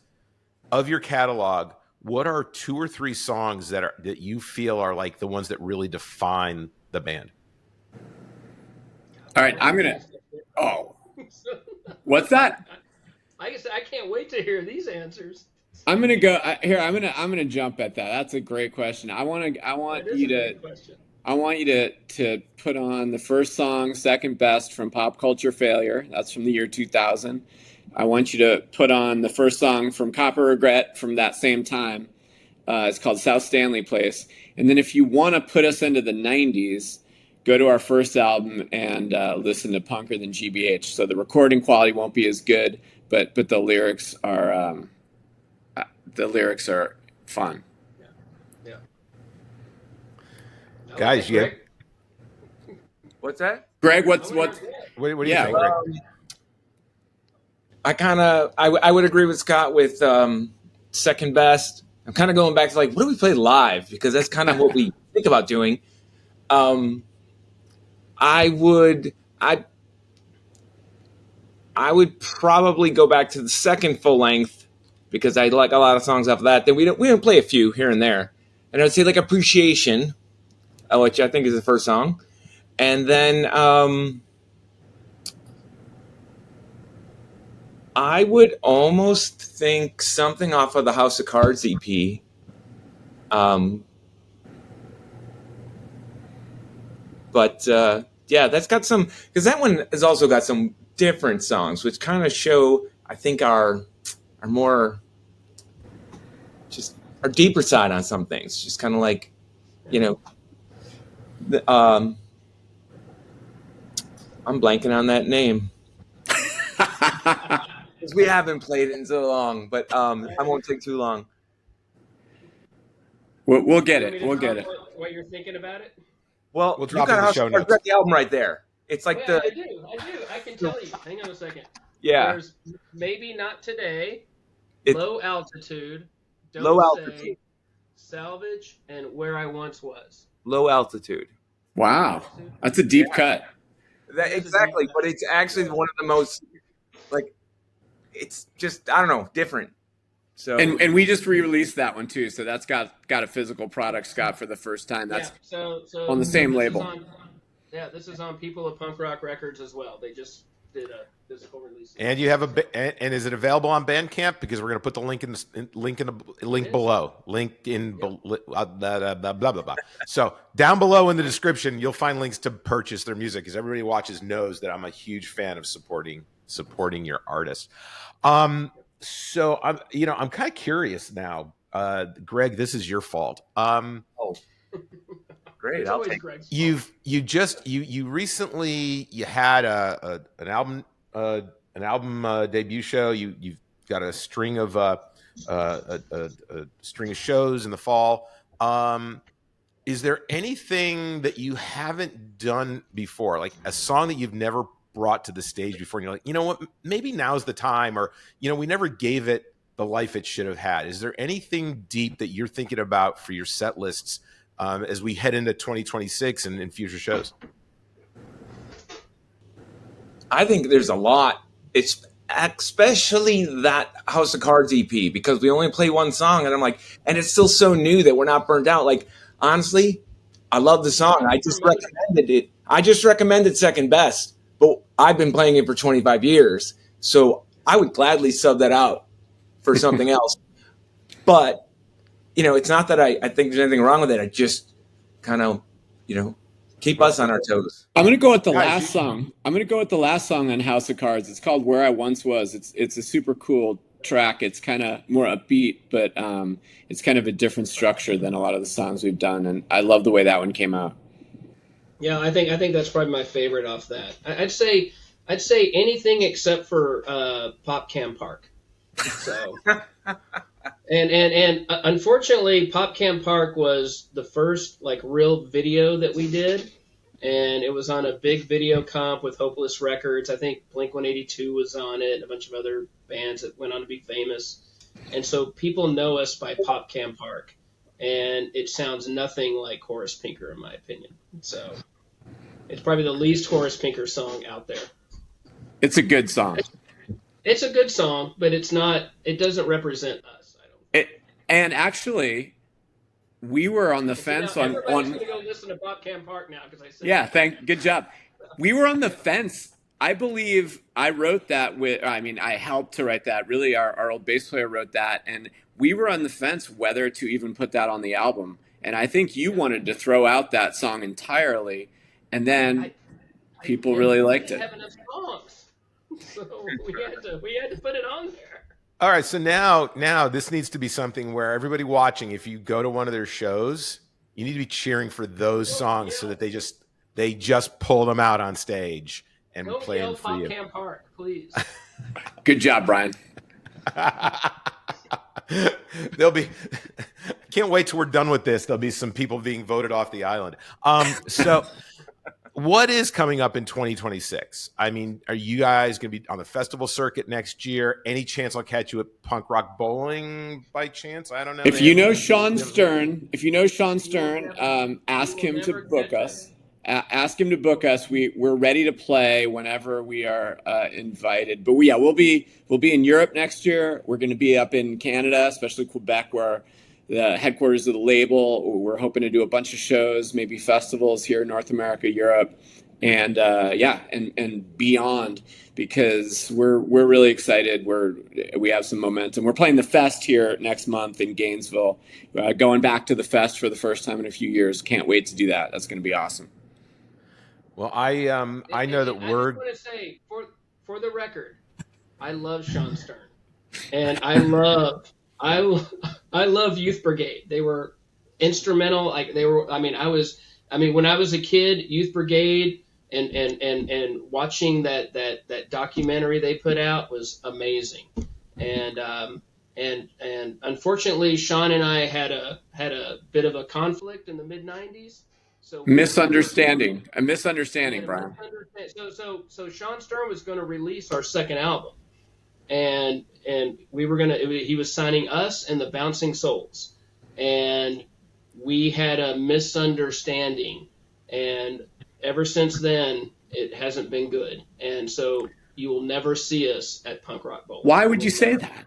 Of your catalog, what are 2 or 3 songs that you feel are like the ones that really define the band? All right, what's that? I guess I can't wait to hear these answers. I'm gonna go here. I'm gonna jump at that. That's a great question. I want you to put on the first song, Second Best, from Pop Culture Failure. That's from the year 2000. I want you to put on the first song from Copper Regret from that same time. It's called South Stanley Place. And then if you want to put us into the 90s, go to our first album and listen to Punker Than GBH. So the recording quality won't be as good, but the lyrics are fun. Yeah. Guys, What's that? Greg, what do you think, Greg? I would agree with Scott with Second Best. I'm kind of going back to like, what do we play live? Because that's kind of what we think about doing. I would probably go back to the second full length because I like a lot of songs off of that. Then we don't play a few here and there. And I'd say like Appreciation, which I think is the first song. And then I would almost think something off of the House of Cards EP. But yeah, that's got some, because that one has also got some different songs, which kind of show, I think, our more, just our deeper side on some things. Just kind of like, you know, I'm blanking on that name. Because we haven't played it in so long, but I won't take too long. We'll get it. We'll get it. What you're thinking about it? Well, we'll drop it in the show notes. Got the album right there. It's like I do. I can tell you. Hang on a second. Yeah. There's Maybe Not Today, Low Altitude, Say, Salvage, and Where I Once Was. Low Altitude. Wow. That's a deep cut. Exactly, but it's actually one of the most, like, it's just, I don't know, different. So and we just re-released that one too, so that's got a physical product, Scott, for the first time. That's so on the same label. This is on People of Punk Rock Records as well. They just did a physical release. And you have and is it available on Bandcamp? Because we're going to put the link below. Blah blah blah. So down below in the description, you'll find links to purchase their music. Because everybody watches knows that I'm a huge fan of supporting your artist. So I'm kind of curious now, Greg. This is your fault. Great. I'll take you recently had an album debut show. You've got a string of shows in the fall. Is there anything that you haven't done before, like a song that you've never brought to the stage before, and you're like, you know what, maybe now's the time, or we never gave it the life it should have had? Is there anything deep that you're thinking about for your set lists as we head into 2026 and in future shows? I think there's a lot. It's especially that House of Cards EP, because we only play one song, and I'm like, and it's still so new that we're not burnt out. Like, honestly, I love the song. I just recommended it. I just recommended Second Best, but I've been playing it for 25 years. So I would gladly sub that out for something else. But, it's not that I think there's anything wrong with it. I just kind of, keep us on our toes. I'm going to go with the last song. I'm going to go with the last song on House of Cards. It's called Where I Once Was. It's a super cool track. It's kind of more upbeat, but it's kind of a different structure than a lot of the songs we've done. And I love the way that one came out. Yeah, I think that's probably my favorite off that. I'd say anything except for Pop Cam Park. So, and unfortunately, Pop Cam Park was the first real video that we did, and it was on a big video comp with Hopeless Records. I think Blink-182 was on it, and a bunch of other bands that went on to be famous. And so people know us by Pop Cam Park, and it sounds nothing like Horace Pinker, in my opinion. So it's probably the least Horace Pinker song out there. It's a good song. It's a good song, but it doesn't represent us, I don't think. And actually, we were on the fence on Everybody's going to go listen to Pop Cam Park now because I said good job. We were on the fence. I believe I wrote that I helped to write that. Really, our old bass player wrote that, and we were on the fence whether to even put that on the album. And I think you wanted to throw out that song entirely, and then people really liked it. Have enough songs. So we had to put it on there. All right, so now this needs to be something where everybody watching, if you go to one of their shows, you need to be cheering for those songs so that they just pull them out on stage and play them for you. Pop Cam Park, please. Good job, Brian. Can't wait till we're done with this. There'll be some people being voted off the island. So what is coming up in 2026? I mean, are you guys going to be on the festival circuit next year? Any chance I'll catch you at Punk Rock Bowling by chance? I don't know. If you know Sean Stern, ask him to book us. Ask him to book us. We're ready to play whenever we are invited. But we'll be in Europe next year. We're going to be up in Canada, especially Quebec, where the headquarters of the label. We're hoping to do a bunch of shows, maybe festivals here in North America, Europe, and beyond, because we're really excited. We have some momentum. We're playing the Fest here next month in Gainesville, going back to the Fest for the first time in a few years. Can't wait to do that. That's going to be awesome. Well, I know that we're. I just want to say, for the record, I love Sean Stern, and I love Youth Brigade. They were instrumental. Like they were. When I was a kid, Youth Brigade and watching that documentary they put out was amazing. And unfortunately, Sean and I had a bit of a conflict in the mid-90s. So a misunderstanding, Brian. So Sean Stern was going to release our second album, and he was signing us and the Bouncing Souls, and we had a misunderstanding, and ever since then it hasn't been good, and so you will never see us at Punk Rock Bowl. Why would you say that?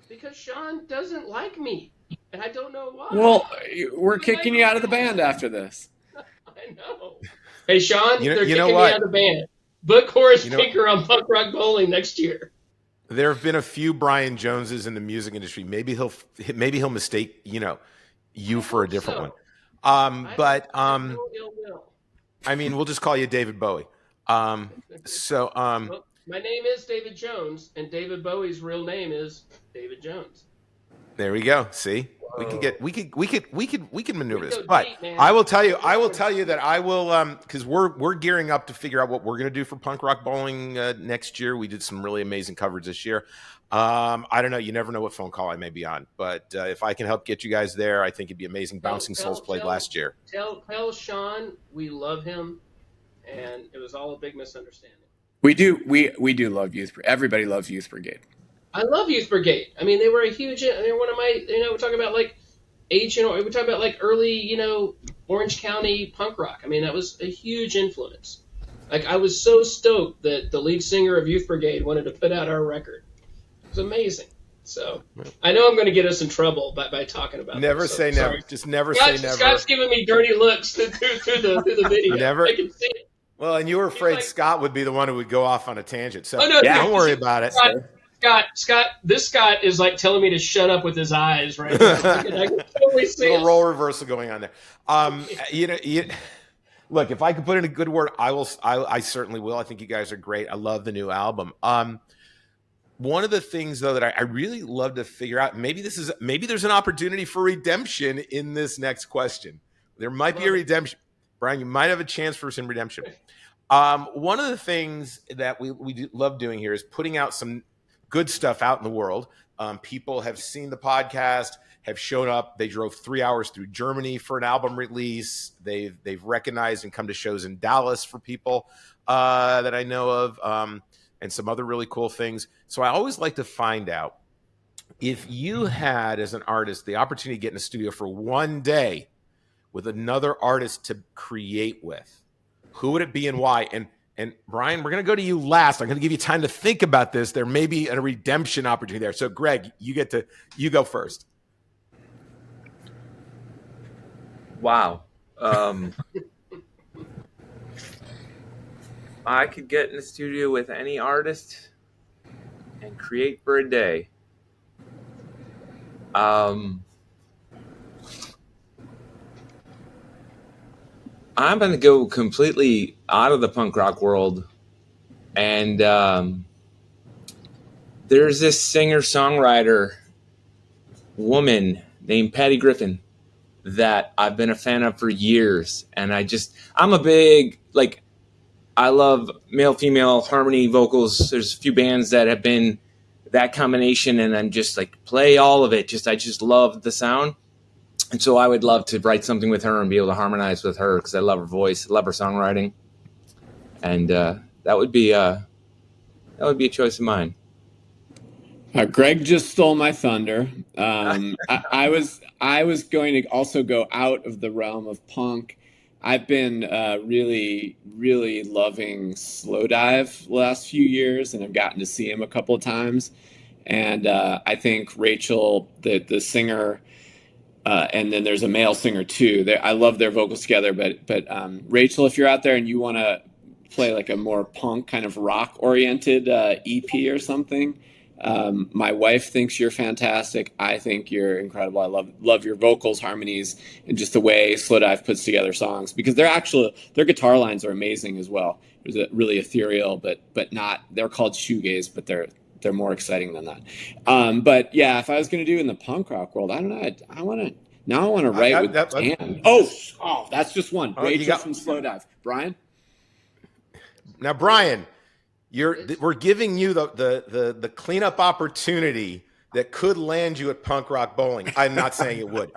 Because Sean doesn't like me, and I don't know why. Well, we're kicking you out of the band after this. I know. Hey, Sean, they're kicking me what? out of the band. Book Horace Pinker on Punk Rock Bowling next year. There have been a few Bryan Joneses in the music industry. Maybe he'll mistake you for a different one. We'll just call you David Bowie. Well, my name is David Jones, and David Bowie's real name is David Jones. There we go. See, we could maneuver this. Deep, but man. I will tell you that I will, because we're gearing up to figure out what we're going to do for Punk Rock Bowling next year. We did some really amazing coverage this year. I don't know. You never know what phone call I may be on, but if I can help get you guys there, I think it'd be amazing. Bouncing Souls played last year. Tell Sean we love him, and it was all a big misunderstanding. We do love Youth. Everybody loves Youth Brigade. I love Youth Brigade. I mean, they were one of my, we're talking about like we're talking about like early, Orange County punk rock. I mean, that was a huge influence. Like, I was so stoked that the lead singer of Youth Brigade wanted to put out our record. It was amazing. So I know I'm going to get us in trouble by talking about never say never. Sorry. Just never say never. Scott's giving me dirty looks through the video. Never. I can see it. Well, and you were afraid Scott would be the one who would go off on a tangent. So don't worry about it. Scott, this Scott is like telling me to shut up with his eyes right now. I can totally see a role reversal going on there. Look, if I could put in a good word, I will. I certainly will. I think you guys are great. I love the new album. One of the things though that I really love to figure out, maybe there's an opportunity for redemption in this next question. There might be a redemption. Brian, you might have a chance for some redemption. One of the things that we love doing here is putting out some good stuff out in the world. People have seen the podcast, have shown up. They drove 3 hours through Germany for an album release. They've recognized and come to shows in Dallas for people that I know of, and some other really cool things. So I always like to find out, if you had, as an artist, the opportunity to get in a studio for one day with another artist to create with, who would it be and why? And Brian, we're going to go to you last. I'm going to give you time to think about this. There may be a redemption opportunity there. So Greg, you go first. Wow. I could get in the studio with any artist and create for a day. I'm going to go completely out of the punk rock world. And there's this singer-songwriter woman named Patty Griffin that I've been a fan of for years. And I'm a big, I love male-female harmony vocals. There's a few bands that have been that combination, and I'm just play all of it. I just love the sound. And so I would love to write something with her and be able to harmonize with her because I love her voice, love her songwriting, and that would be a choice of mine. Greg just stole my thunder. I was going to also go out of the realm of punk. I've been really, really loving Slowdive the last few years, and I've gotten to see him a couple of times. And I think Rachel, the singer, and then there's a male singer too. I love their vocals together. But Rachel, if you're out there and you want to play like a more punk kind of rock oriented EP or something, my wife thinks you're fantastic. I think you're incredible. I love your vocals, harmonies, and just the way Slowdive puts together songs, because their guitar lines are amazing as well. There's really ethereal, but not. They're called shoegaze, but they're more exciting than that. But yeah, if I was going to do in the punk rock world, I don't know. I want to write with Dan. Oh, that's just one. Rachel from Slowdive. Brian. Now, Brian, we're giving you the cleanup opportunity that could land you at punk rock bowling. I'm not saying it would,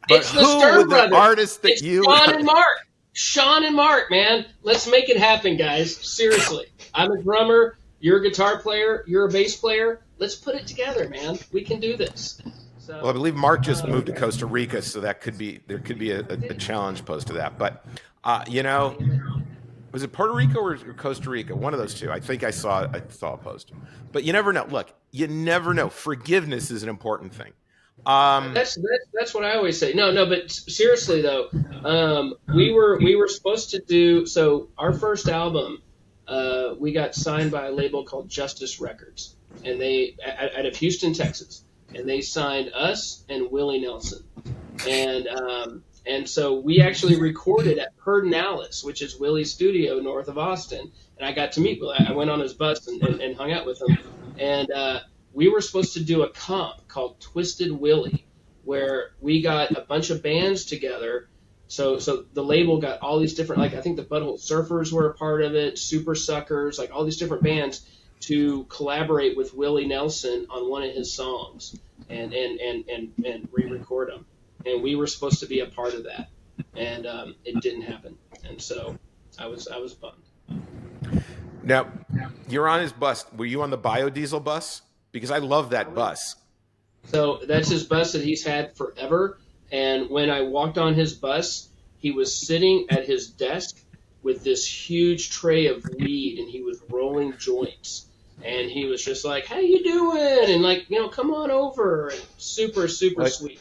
but it's the Stern brothers. Artist that it's Sean and Mark. Sean and Mark, man, let's make it happen, guys. Seriously, I'm a drummer. You're a guitar player. You're a bass player. Let's put it together, man. We can do this. So, well, I believe Mark just moved to Costa Rica, so there could be a challenge posed to that. But was it Puerto Rico or Costa Rica? One of those two. I think I saw a post. But you never know. Look, you never know. Forgiveness is an important thing. That's what I always say. No, but seriously though, we were supposed to do so. Our first album, we got signed by a label called Justice Records, and they out of Houston, Texas, and they signed us and Willie Nelson, and so we actually recorded at Pedernales, which is Willie's studio north of Austin, and I got to meet Willie. I went on his bus and hung out with him, and we were supposed to do a comp called Twisted Willie, where we got a bunch of bands together. So the label got all these different, like I think the Butthole Surfers were a part of it, Super Suckers, like all these different bands to collaborate with Willie Nelson on one of his songs and re-record them. And we were supposed to be a part of that, and it didn't happen. And so I was bummed. Now, you're on his bus. Were you on the biodiesel bus? Because I love that bus. So that's his bus that he's had forever. And when I walked on his bus, he was sitting at his desk with this huge tray of weed, and he was rolling joints. And he was just like, "How you doing?" And like, come on over. And super, super sweet.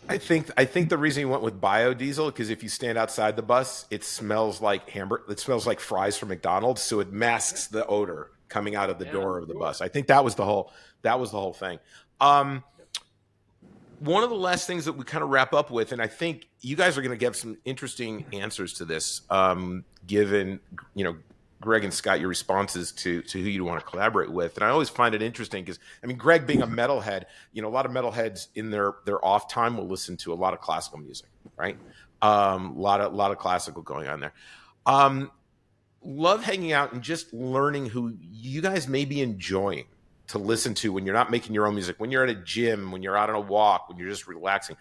I think the reason he went with biodiesel, because if you stand outside the bus, it smells like hamburger. It smells like fries from McDonald's, so it masks the odor coming out of the door of the bus. I think that was the whole thing. One of the last things that we kind of wrap up with, and I think you guys are going to give some interesting answers to this, given Greg and Scott, your responses to who you want to collaborate with. And I always find it interesting because, Greg being a metalhead, a lot of metalheads in their off time will listen to a lot of classical music, right? A lot of classical going on there. Love hanging out and just learning who you guys may be enjoying to listen to when you're not making your own music, when you're at a gym, when you're out on a walk, when you're just relaxing.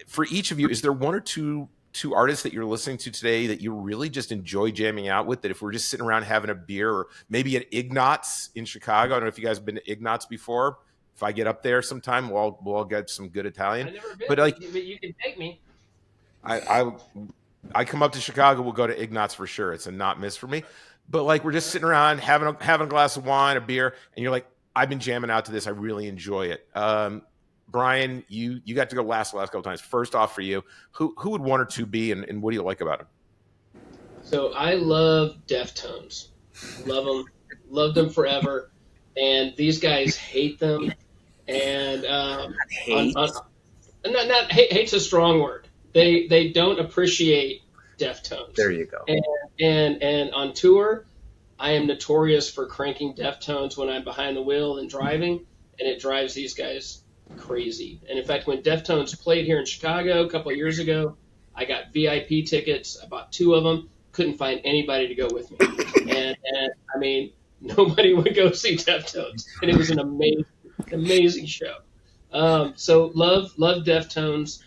For each of you, is there one or two artists that you're listening to today that you really just enjoy jamming out with, that if we're just sitting around having a beer, or maybe at Ignatz in Chicago? I don't know if you guys have been to Ignatz before. If I get up there sometime, we'll all get some good Italian. I've never been, but you can take me. I come up to Chicago, we'll go to Ignatz for sure. It's a not miss for me. But we're just sitting around having a glass of wine, a beer, and you're like, I've been jamming out to this. I really enjoy it. Brian, you got to go last the last couple times. First off, for you, who would one or two be, and what do you like about them? So I love Deftones. Love them. Loved them forever. And these guys hate them. And hate's a strong word. They don't appreciate Deftones. There you go. And on tour, I am notorious for cranking Deftones when I'm behind the wheel and driving, and it drives these guys crazy. And in fact, when Deftones played here in Chicago a couple of years ago, I got VIP tickets. I bought 2 of them. Couldn't find anybody to go with me. And nobody would go see Deftones. And it was an amazing show. So love Deftones.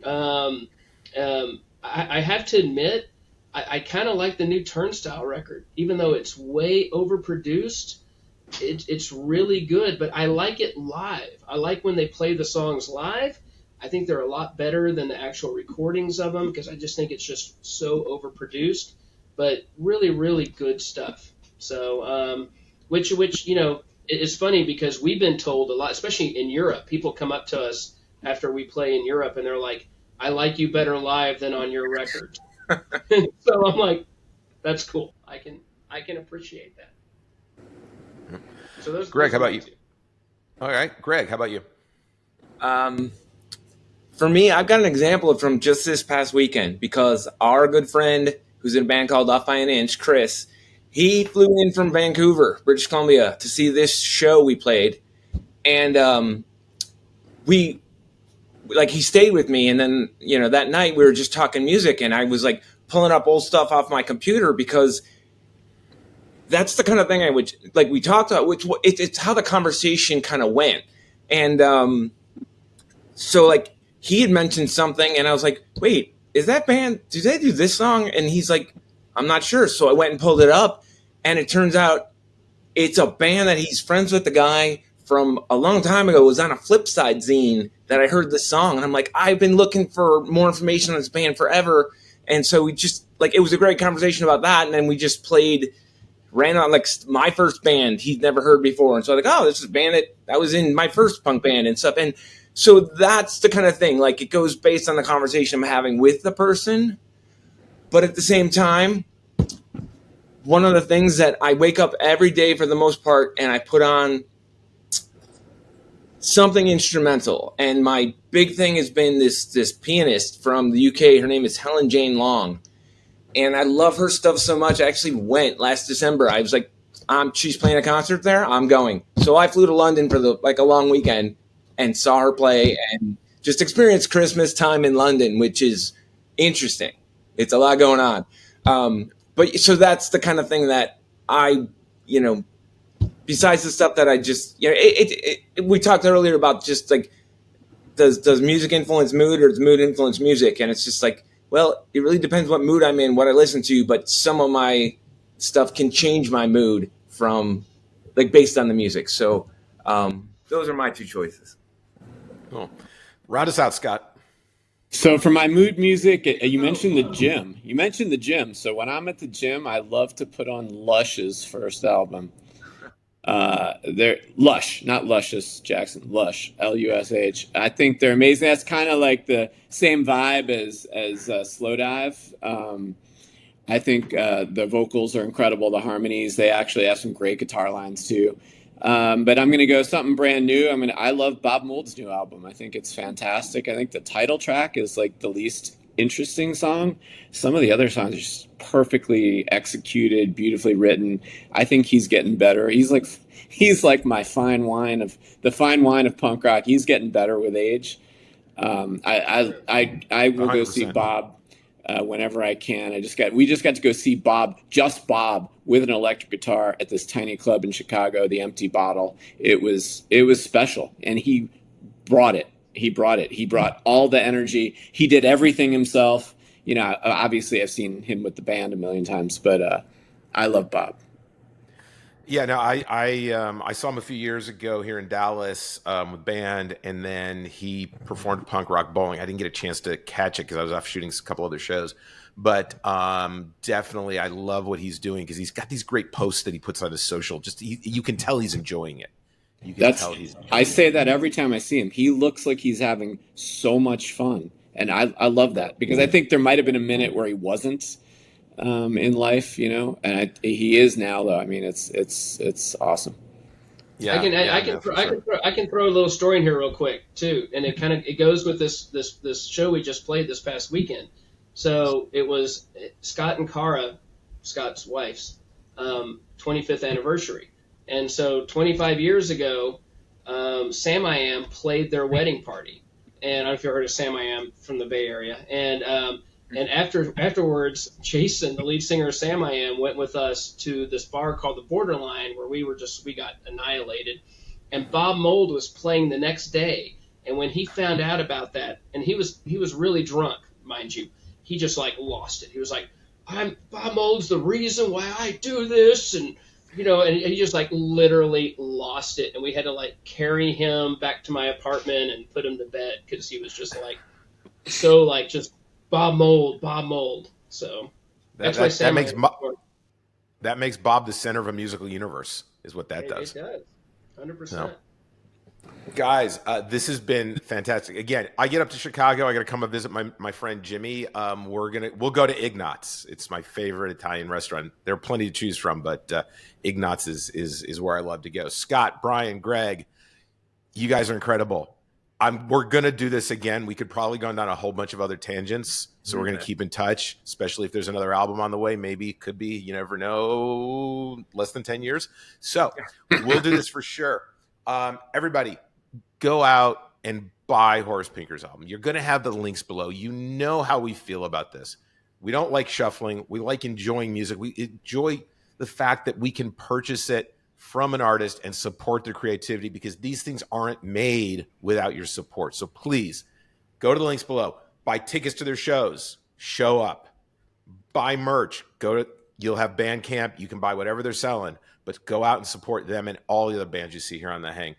I have to admit, I kind of like the new Turnstile record, even though it's way overproduced. It's really good, but I like it live. I like when they play the songs live. I think they're a lot better than the actual recordings of them, because I just think it's just so overproduced. But really, really good stuff. So, which is funny, because we've been told a lot, especially in Europe. People come up to us after we play in Europe, and they're like, "I like you better live than on your record." So I'm like, "That's cool. I can appreciate that." So those. Greg, how about you? All right, Greg, how about you? For me, I've got an example from just this past weekend, because our good friend who's in a band called Off by an Inch, Chris, he flew in from Vancouver, British Columbia, to see this show we played. And he stayed with me. And then, that night we were just talking music, and I was like pulling up old stuff off my computer, because that's the kind of thing I would, like we talked about, which it's how the conversation kind of went. And so like he had mentioned something, and I was like, wait, is that band, do they do this song? And he's like, I'm not sure. So I went and pulled it up, and it turns out it's a band that he's friends with. The guy from a long time ago was on a Flipside zine that I heard this song. And I'm like, I've been looking for more information on this band forever. And so we just, like, it was a great conversation about that. And then we just ran on like my first band he'd never heard before. And so I was like, oh, this is a band that was in my first punk band and stuff. And so that's the kind of thing, like, it goes based on the conversation I'm having with the person. But at the same time, one of the things that I wake up every day for the most part, and I put on something instrumental. And my big thing has been this pianist from the UK. Her name is Helen Jane Long. And I love her stuff so much. I actually went last December. I was like, she's playing a concert there, I'm going. So I flew to London for a long weekend and saw her play and just experienced Christmas time in London, which is interesting. It's a lot going on. But so that's the kind of thing that I, besides the stuff that I just, we talked earlier about just like, does music influence mood, or does mood influence music? And it's just like, well, it really depends what mood I'm in, what I listen to, but some of my stuff can change my mood from, like, based on the music. So those are my two choices. Cool. Round us out, Scott. So for my mood music, you mentioned the gym. So when I'm at the gym, I love to put on Lush's first album. They're Lush, not Luscious Jackson. Lush, Lush. I think they're amazing. That's kind of like the same vibe as Slow Dive. I think the vocals are incredible. The harmonies. They actually have some great guitar lines too. But I'm going to go something brand new. I love Bob Mould's new album. I think it's fantastic. I think the title track is like the least interesting song. Some of the other songs are just perfectly executed, beautifully written. I think he's getting better. He's like my fine wine of punk rock. He's getting better with age. I will 100%. Go see Bob whenever I can. We just got to go see Bob with an electric guitar at this tiny club in Chicago, the Empty Bottle. It was special, and he brought it. He brought all the energy. He did everything himself. Obviously I've seen him with the band a million times, but I love Bob. Yeah, no, I saw him a few years ago here in Dallas with band, and then he performed Punk Rock Bowling. I didn't get a chance to catch it because I was off shooting a couple other shows. But definitely, I love what he's doing because he's got these great posts that he puts on his social. Just you can tell he's enjoying it. I say that every time I see him. He looks like he's having so much fun, and I love that because I think there might have been a minute where he wasn't in life, and he is now. Though it's awesome. Yeah, I can throw a little story in here real quick too, and it goes with this show we just played this past weekend. So it was Scott and Cara, Scott's wife's 25th anniversary. And so 25 years ago, Sam I Am played their wedding party. And I don't know if you've heard of Sam I Am from the Bay Area. And afterwards, Jason, the lead singer of Sam I Am, went with us to this bar called the Borderline, where we got annihilated. And Bob Mould was playing the next day. And when he found out about that, and he was really drunk, mind you, he just like lost it. He was like, Bob Mould's the reason why I do this, and and he just like literally lost it, and we had to like carry him back to my apartment and put him to bed because he was just like so like just Bob Mould. So that's why that makes Bob the center of a musical universe, is what that does. It does, 100%. No. Guys, this has been fantastic. Again, I get up to Chicago. I got to come and visit my friend Jimmy. We'll go to Ignatz. It's my favorite Italian restaurant. There are plenty to choose from, but Ignatz is where I love to go. Scott, Bryan, Greg, you guys are incredible. We're gonna do this again. We could probably go down a whole bunch of other tangents, so we're gonna keep in touch, especially if there's another album on the way. Maybe it could be, you never know, less than 10 years. So we'll do this for sure. Everybody, go out and buy Horace Pinker's album. You're going to have the links below. You know how we feel about this. We don't like shuffling. We like enjoying music. We enjoy the fact that we can purchase it from an artist and support their creativity, because these things aren't made without your support. So please go to the links below. Buy tickets to their shows. Show up. Buy merch. You'll have Bandcamp. You can buy whatever they're selling, but go out and support them and all the other bands you see here on The Hang.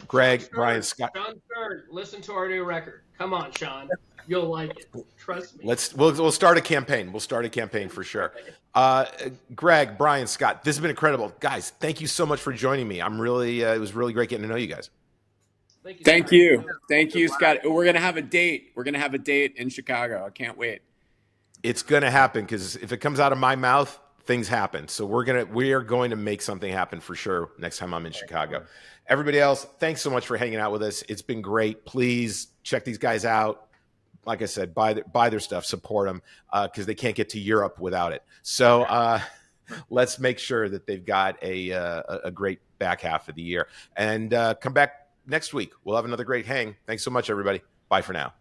Greg, Bryan, Scott. Sean Stern, listen to our new record. Come on, Sean. You'll like it. Trust me. We'll start a campaign. We'll start a campaign for sure. Greg, Bryan, Scott, this has been incredible. Guys, thank you so much for joining me. It was really great getting to know you guys. Thank you, Scott. We're going to have a date. We're going to have a date in Chicago. I can't wait. It's going to happen, because if it comes out of my mouth, things happen. So we are going to make something happen for sure next time I'm in Chicago. Everybody else, thanks so much for hanging out with us. It's been great. Please check these guys out. Like I said, buy their stuff, support them, because they can't get to Europe without it. So let's make sure that they've got a great back half of the year. And come back next week. We'll have another great hang. Thanks so much, everybody. Bye for now.